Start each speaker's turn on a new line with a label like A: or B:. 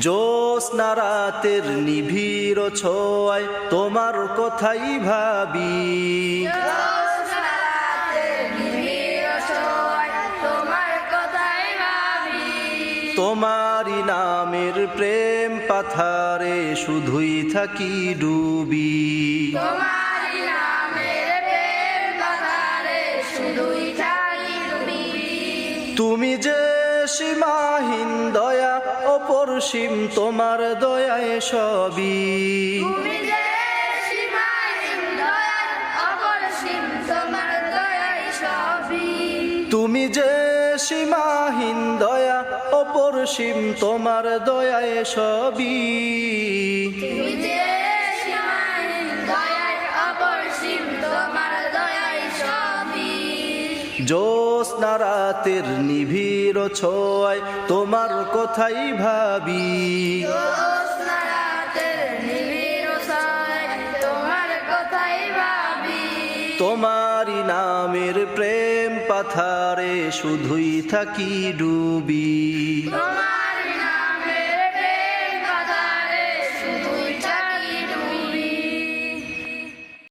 A: জ্যোৎস্না রাতের নিবিড় ছোঁয়ায় তোমার কথাই ভাবি, তোমারই নামের প্রেম পাথারে শুধুই থাকি ডুবি, তুমি যে সীমাহীন দয়া অপরসীম তোমার দয়ায় সবই, তুমি যে সীমাহীন দয়া অপরসীম তোমার দয়ায় সবই, জ্যোৎস্না রাতের নিবিড় ছোঁয়ায় তোমার কথাই ভাবি, তোমারই নামের প্রেম পাথারে শুধুই থাকি ডুবি।